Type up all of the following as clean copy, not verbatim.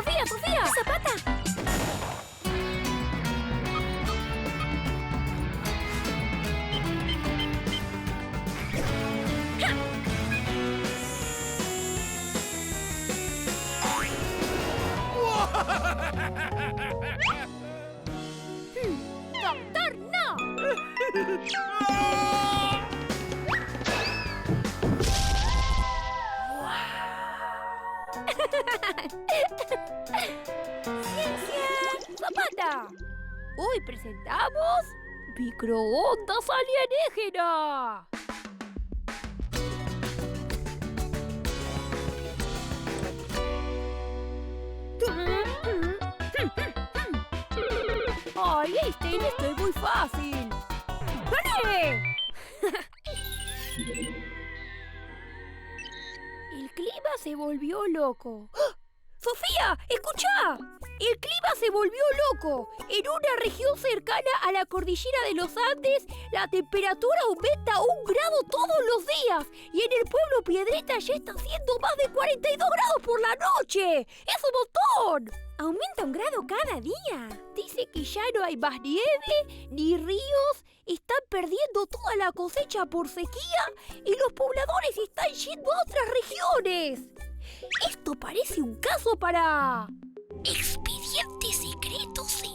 ¡Sofía, Sofía! ¡Zapata! ¡Doctor, no! ¡Ciencia! ¡Zapata! Hoy presentamos microondas alienígenas. ¡Ay, esto es muy fácil! ¡Gané! El clima se volvió loco. ¡Ah! ¡Sofía! ¡Escuchá! El clima se volvió loco. En una región cercana a la cordillera de los Andes, la temperatura aumenta 1 grado todos los días. Y en el pueblo Piedrita ya está haciendo más de 42 grados por la noche. ¡Es un montón! Aumenta 1 grado cada día. Dice que ya no hay más nieve, ni ríos. Están perdiendo toda la cosecha por sequía y los pobladores están yendo a otras regiones. Esto parece un caso para... Expediente Secreto Z.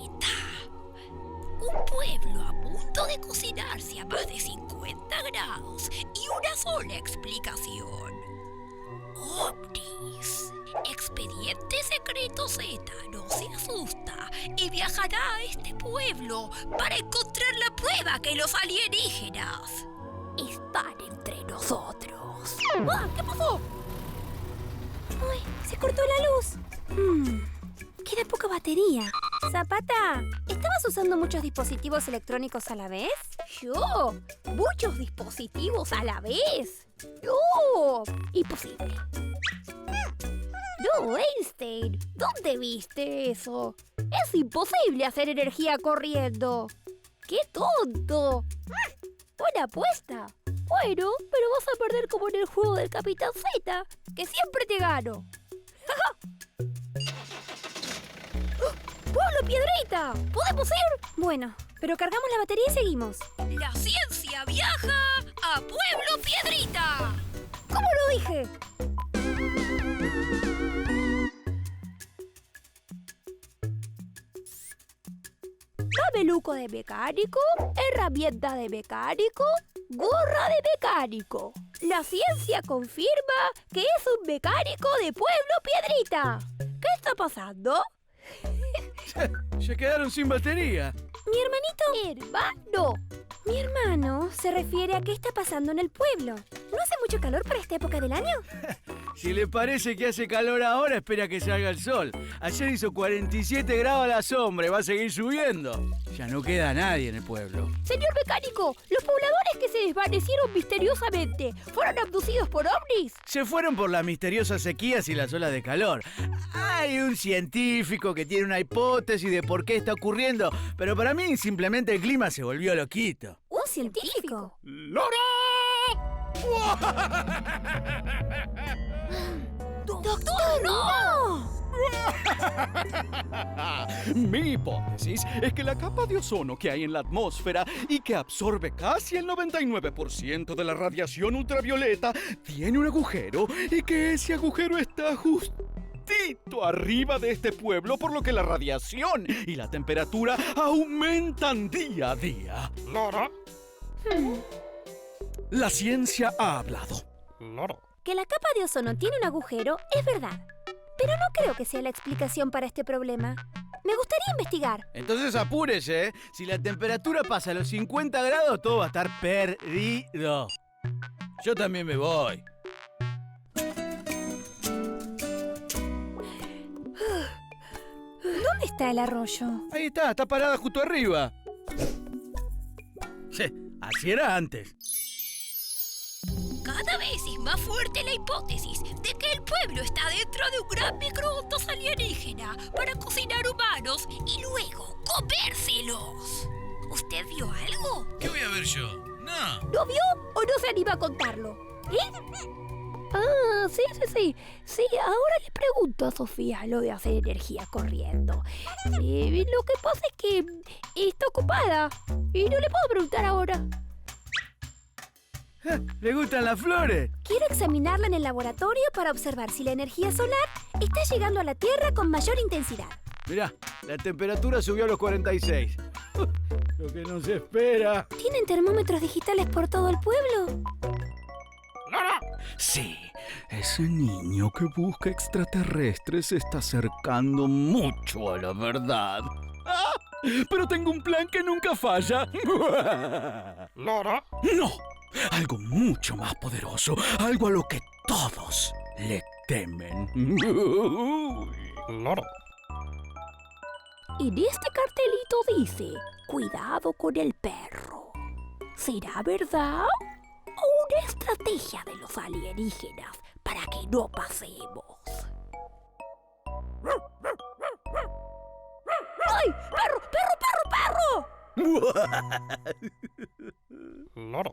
Un pueblo a punto de cocinarse a más de 50 grados y una sola explicación. OVNIs. Expediente Secreto Z no se asusta y viajará a este pueblo para encontrar la prueba que los alienígenas están entre nosotros. ¡Ah! ¿Qué pasó? ¡Ay! ¡Se cortó la luz! Queda poca batería. Zapata, ¿estabas usando muchos dispositivos electrónicos a la vez? ¿Yo? ¿Muchos dispositivos a la vez? ¡No! Imposible. No, Einstein, ¿dónde viste eso? Es imposible hacer energía corriendo. ¡Qué tonto! Buena apuesta. Bueno, pero vas a perder como en el juego del Capitán Z, que siempre te gano. ¡Pueblo Piedrita! ¿Podemos ir? Bueno, pero cargamos la batería y seguimos. La ciencia viaja a Pueblo Piedrita. ¿Cómo lo dije? Mameluco de mecánico, herramienta de mecánico, gorra de mecánico. La ciencia confirma que es un mecánico de Pueblo Piedrita. ¿Qué está pasando? Se quedaron sin batería. Mi hermanito... ¿Hermano? Mi hermano se refiere a qué está pasando en el pueblo. ¿No hace mucho calor para esta época del año? Si le parece que hace calor ahora, espera que salga el sol. Ayer hizo 47 grados a la sombra y va a seguir subiendo. Ya no queda nadie en el pueblo. Señor mecánico, los pobladores que se desvanecieron misteriosamente, ¿fueron abducidos por ovnis? Se fueron por las misteriosas sequías y las olas de calor. Hay un científico que tiene una hipótesis de por qué está ocurriendo, pero para mí simplemente el clima se volvió loquito. ¿Un científico? ¡Lora! ¡Doctor, no! Mi hipótesis es que la capa de ozono que hay en la atmósfera y que absorbe casi el 99% de la radiación ultravioleta tiene un agujero y que ese agujero está justito arriba de este pueblo, por lo que la radiación y la temperatura aumentan día a día. ¿Lora? La ciencia ha hablado. ¿Lora? Que la capa de ozono tiene un agujero es verdad, pero no creo que sea la explicación para este problema. Me gustaría investigar. Entonces apúrese, ¿eh? Si la temperatura pasa a los 50 grados, todo va a estar perdido. Yo también me voy. ¿Dónde está el arroyo? Ahí está parada justo arriba. Sí, así era antes. Cada vez es más fuerte la hipótesis de que el pueblo está dentro de un gran microondas alienígena para cocinar humanos y luego comérselos. ¿Usted vio algo? ¿Qué voy a ver yo? No. ¿No vio o no se anima a contarlo? ¿Eh? Ah, sí. Sí, ahora le pregunto a Sofía lo de hacer energía corriendo. Lo que pasa es que está ocupada y no le puedo preguntar ahora. ¿Le gustan las flores? Quiero examinarla en el laboratorio para observar si la energía solar está llegando a la Tierra con mayor intensidad. Mirá, la temperatura subió a los 46. Lo que no se espera. ¿Tienen termómetros digitales por todo el pueblo? Sí, ese niño que busca extraterrestres se está acercando mucho a la verdad. ¡Ah! Pero tengo un plan que nunca falla. ¿Lora? No, algo mucho más poderoso, algo a lo que todos le temen. ¿Lora? En este cartelito dice, cuidado con el perro. ¿Será verdad? ¿O una estrategia de los alienígenas para que no pasemos? ¡Ay! ¡Perro! ¿Lora?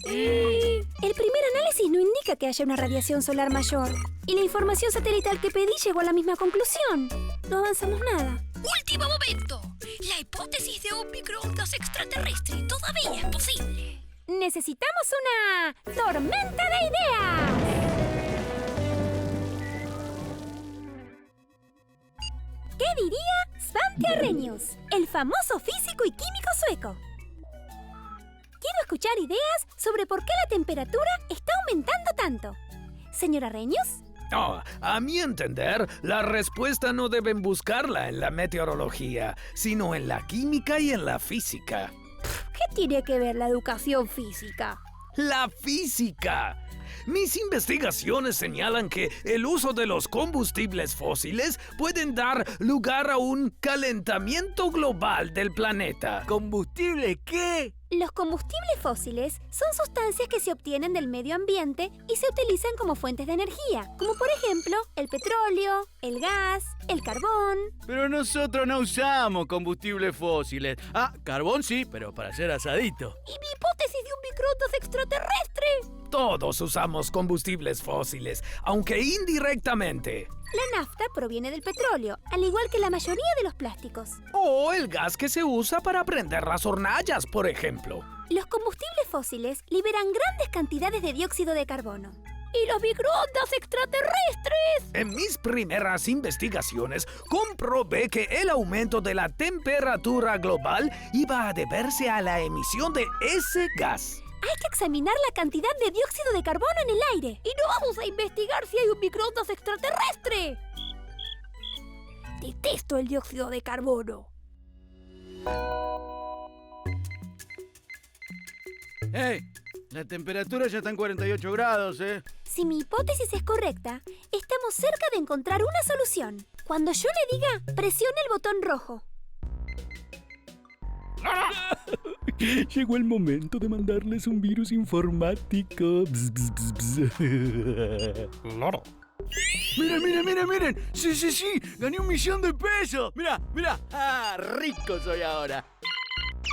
El primer análisis no indica que haya una radiación solar mayor. Y la información satelital que pedí llegó a la misma conclusión. No avanzamos nada. ¡Último momento! La hipótesis de un microondas extraterrestre todavía es posible. Necesitamos una tormenta de ideas. ¿Qué diría Svante Arrhenius, el famoso físico y químico sueco? Quiero escuchar ideas sobre por qué la temperatura está aumentando tanto. Señor Arrhenius. Oh, a mi entender, la respuesta no deben buscarla en la meteorología, sino en la química y en la física. ¿Qué tiene que ver la educación física? ¡La física! Mis investigaciones señalan que el uso de los combustibles fósiles pueden dar lugar a un calentamiento global del planeta. ¿Combustible qué? Los combustibles fósiles son sustancias que se obtienen del medio ambiente y se utilizan como fuentes de energía, como por ejemplo el petróleo, el gas, el carbón. Pero nosotros no usamos combustibles fósiles. Ah, carbón sí, pero para hacer asadito. ¿Y mi hipótesis de un microondas extraterrestre? Todos usamos combustibles fósiles, aunque indirectamente. La nafta proviene del petróleo, al igual que la mayoría de los plásticos. O el gas que se usa para prender las hornallas, por ejemplo. Los combustibles fósiles liberan grandes cantidades de dióxido de carbono. ¿Y los microondas extraterrestres? En mis primeras investigaciones, comprobé que el aumento de la temperatura global iba a deberse a la emisión de ese gas. Hay que examinar la cantidad de dióxido de carbono en el aire. Y no vamos a investigar si hay un microondas extraterrestre. Detesto el dióxido de carbono. ¡Hey! La temperatura ya está en 48 grados, ¿eh? Si mi hipótesis es correcta, estamos cerca de encontrar una solución. Cuando yo le diga, presione el botón rojo. Llegó el momento de mandarles un virus informático. Bzz, bzz, bzz, bzz. ¿Lora? ¡Miren! ¡Sí! ¡Gané 1.000.000 de pesos! ¡Mirá! ¡Ah, rico soy ahora!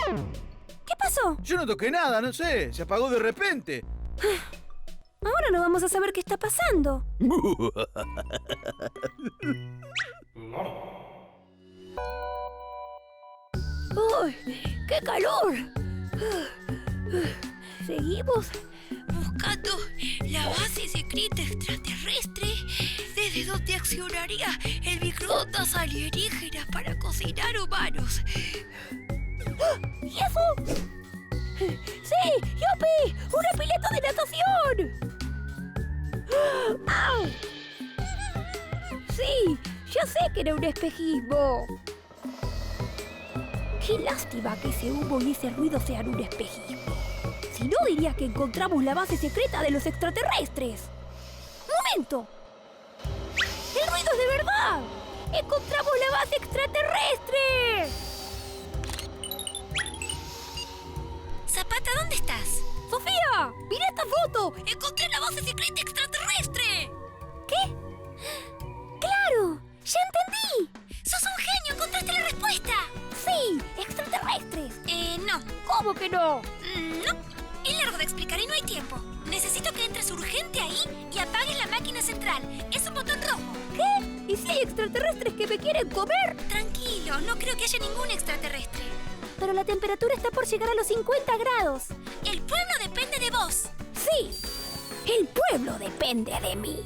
¿Qué pasó? Yo no toqué nada, no sé. Se apagó de repente. Ahora no vamos a saber qué está pasando. ¡Uy! ¡Qué calor! Seguimos buscando la base secreta extraterrestre desde donde accionaría el microondas alienígena para cocinar humanos. ¿Y eso? ¡Sí! ¡Yupi! ¡Una pileta de natación! ¡Au! Sí, ya sé que era un espejismo. Qué lástima que ese humo y ese ruido sean un espejismo. Si no, dirías que encontramos la base secreta de los extraterrestres. ¡Momento! ¡El ruido es de verdad! ¡Encontramos la base extraterrestre! Zapata, ¿dónde estás? ¡Sofía! ¡Mira esta foto! ¡Encontré la base secreta extraterrestre! ¿Qué? ¡Claro! ¡Ya entendí! ¡Sos un genio! ¡Encontraste la respuesta! ¡Sí! ¡Extraterrestres! No. ¿Cómo que no? No. El largo y apaguen la máquina central. Es un botón rojo. ¿Qué? ¿Y si hay extraterrestres que me quieren comer? Tranquilo, no creo que haya ningún extraterrestre. Pero la temperatura está por llegar a los 50 grados. El pueblo depende de vos. Sí, el pueblo depende de mí.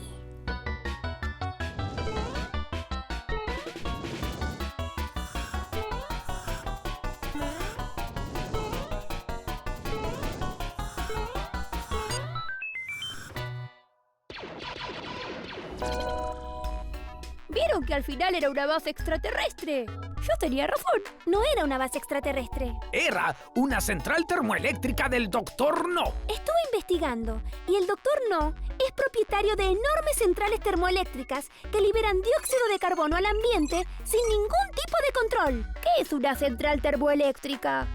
¿Vieron que al final era una base extraterrestre? Yo tenía razón. No era una base extraterrestre. Era una central termoeléctrica del Dr. No. Estuve investigando y el Dr. No es propietario de enormes centrales termoeléctricas que liberan dióxido de carbono al ambiente sin ningún tipo de control. ¿Qué es una central termoeléctrica?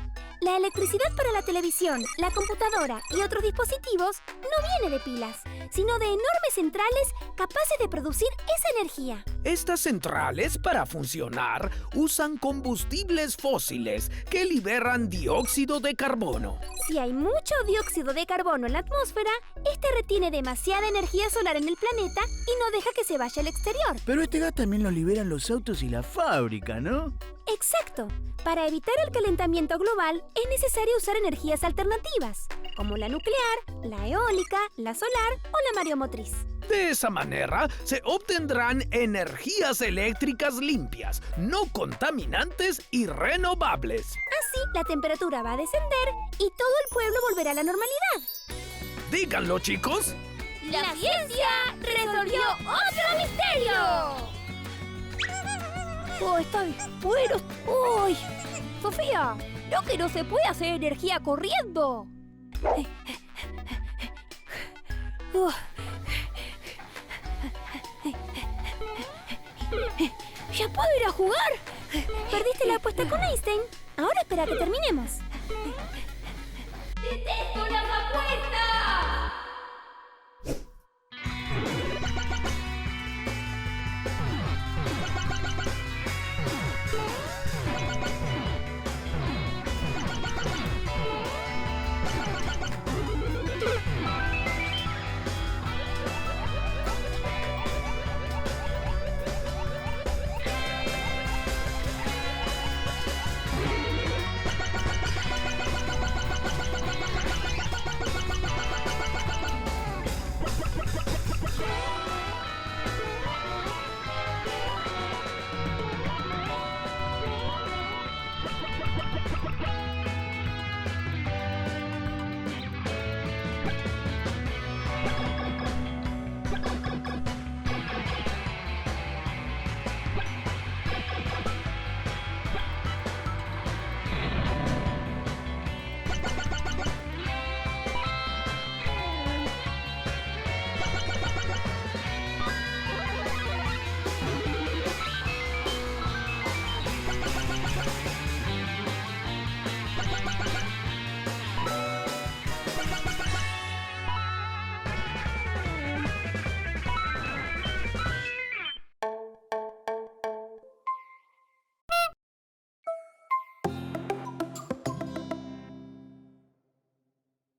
La electricidad para la televisión, la computadora y otros dispositivos no viene de pilas, sino de enormes centrales capaces de producir esa energía. Estas centrales, para funcionar, usan combustibles fósiles que liberan dióxido de carbono. Si hay mucho dióxido de carbono en la atmósfera, este retiene demasiada energía solar en el planeta y no deja que se vaya al exterior. Pero este gas también lo liberan los autos y la fábrica, ¿no? Exacto. Para evitar el calentamiento global es necesario usar energías alternativas, como la nuclear, la eólica, la solar o la mareomotriz. De esa manera se obtendrán energías eléctricas limpias, no contaminantes y renovables. Así, la temperatura va a descender y todo el pueblo volverá a la normalidad. Díganlo, chicos. ¡La ciencia resolvió otro misterio! ¡Oh, está bien! ¡Bueno! ¡Uy! ¡Sofía! ¿No que no se puede hacer energía corriendo? ¿Ya puedo ir a jugar? Perdiste la apuesta con Einstein. Ahora espera que terminemos. ¡Detesto las apuestas!